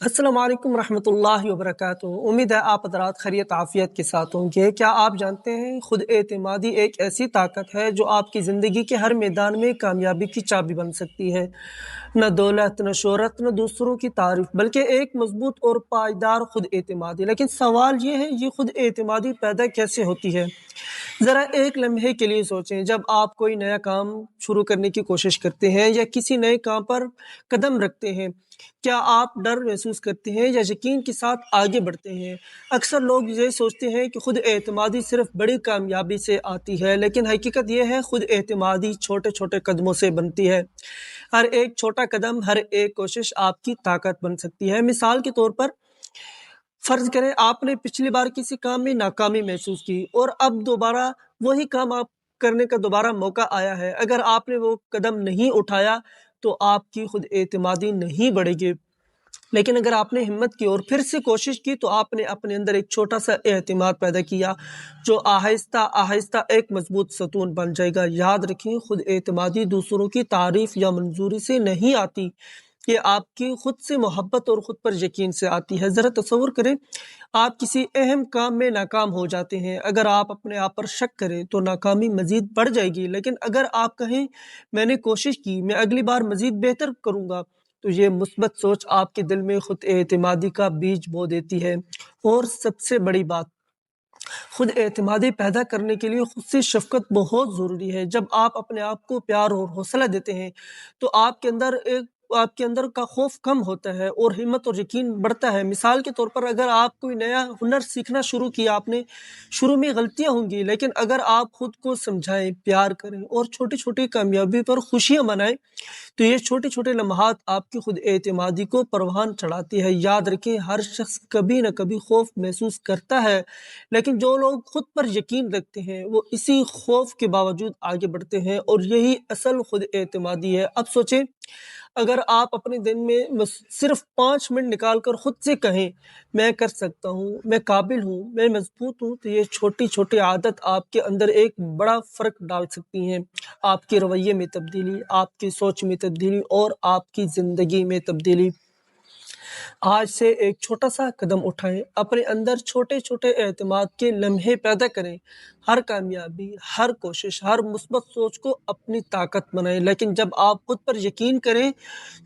अस्सलाम वालेकुम रहमतुल्लाहि व बरकातुहू। उम्मीद है आप हज़रात खैरियत आफ़ियत के साथ होंगे। क्या आप जानते हैं खुद एतमादी एक ऐसी ताकत है जो आपकी ज़िंदगी के हर मैदान में कामयाबी की चाबी बन सकती है। न दौलत, न शोहरत, न दूसरों की तारीफ, बल्कि एक मजबूत और पायदार खुद एतमादी। लेकिन सवाल ये है, ये खुद एतमादी पैदा कैसे होती है? ज़रा एक लम्हे के लिए सोचें। जब आप कोई नया काम शुरू करने की कोशिश करते हैं या किसी नए काम पर कदम रखते हैं, क्या आप डर महसूस करते हैं या यकीन के साथ आगे बढ़ते हैं? अक्सर लोग ये सोचते हैं कि खुद एतमादी सिर्फ बड़ी कामयाबी से आती है, लेकिन हकीकत ये है खुद एतमादी छोटे-छोटे कदमों से बनती है। हर एक छोटा कदम, हर एक कोशिश आपकी ताकत बन सकती है। मिसाल के तौर पर फर्ज करें आपने पिछली बार किसी काम में नाकामी महसूस की और अब दोबारा वही काम आप करने का दोबारा मौका आया है। अगर आपने वो कदम नहीं उठाया तो आपकी खुद एतमादी नहीं बढ़ेगी। लेकिन अगर आपने हिम्मत की और फिर से कोशिश की तो आपने अपने अंदर एक छोटा सा एतमाद पैदा किया जो आहिस्ता आहिस्ता एक मजबूत सतून बन जाएगा। याद रखें, खुद एतमादी दूसरों की तारीफ या मंजूरी से नहीं आती, ये आपकी खुद से मोहब्बत और खुद पर यकीन से आती है। ज़रा तसव्वुर करें, आप किसी अहम काम में नाकाम हो जाते हैं। अगर आप अपने आप पर शक करें तो नाकामी मज़ीद बढ़ जाएगी, लेकिन अगर आप कहें मैंने कोशिश की, मैं अगली बार मज़ीद बेहतर करूँगा, तो ये मुस्बत सोच आपके दिल में खुद एतमादी का बीज बो देती है। और सबसे बड़ी बात, खुद एतमादी पैदा करने के लिए खुद से शफ़क़त बहुत ज़रूरी है। जब आप अपने आप को प्यार और हौसला देते हैं, तो आपके अंदर का खौफ कम होता है और हिम्मत और यकीन बढ़ता है। मिसाल के तौर पर अगर आप कोई नया हुनर सीखना शुरू किया आपने, शुरू में गलतियाँ होंगी, लेकिन अगर आप खुद को समझाएँ, प्यार करें और छोटी-छोटी कामयाबी पर खुशियाँ मनाएँ, तो ये छोटे-छोटे लम्हात आपकी खुद एतमादी को परवान चढ़ाती है। याद रखें, हर शख्स कभी न कभी खौफ महसूस करता है, लेकिन जो लोग खुद पर यकीन रखते हैं, वो इसी खौफ के बावजूद आगे बढ़ते हैं और यही असल खुद एतमादी है। अब सोचें, अगर आप अपने दिन में सिर्फ 5 मिनट निकाल कर खुद से कहें, मैं कर सकता हूँ, मैं काबिल हूँ, मैं मजबूत हूँ, तो ये छोटी-छोटी आदत आपके अंदर एक बड़ा फ़र्क डाल सकती हैं। आपके रवैये में तब्दीली, आपकी सोच में तब्दीली और आपकी ज़िंदगी में तब्दीली। आज से एक छोटा-सा कदम उठाएँ, अपने अंदर छोटे-छोटे एतमाद के लम्हे पैदा करें। हर कामयाबी, हर कोशिश, हर मुस्बत सोच को अपनी ताकत बनाएँ। लेकिन जब आप खुद पर यकीन करें,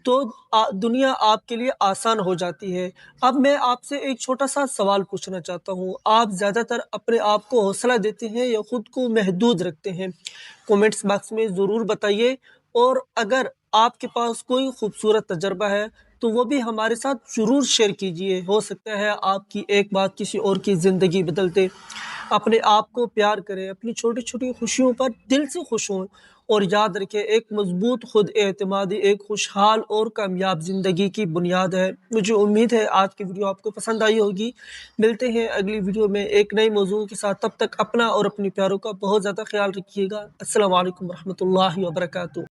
तो दुनिया आपके लिए आसान हो जाती है। अब मैं आपसे एक छोटा-सा सवाल पूछना चाहता हूँ, आप ज़्यादातर अपने आप को हौसला देते हैं या खुद को महदूद रखते हैं? कमेंट्स बॉक्स में ज़रूर बताइए और अगर आपके पास कोई खूबसूरत तजुर्बा है, तो वो भी हमारे साथ ज़रूर शेयर कीजिए। हो सकता है आपकी एक बात किसी और की ज़िंदगी बदल दे। अपने आप को प्यार करें, अपनी छोटी-छोटी खुशियों पर दिल से खुश हों और याद रखें, एक मज़बूत खुद एतमादी एक खुशहाल और कामयाब ज़िंदगी की बुनियाद है। मुझे उम्मीद है आज की वीडियो आपको पसंद आई होगी। मिलते हैं अगली वीडियो में एक नए मौज़ू के साथ। तब तक अपना और अपने प्यारों का बहुत ज़्यादा ख़्याल रखिएगा। अस्सलाम वालेकुम रहमतुल्लाहि व बरकातुहू।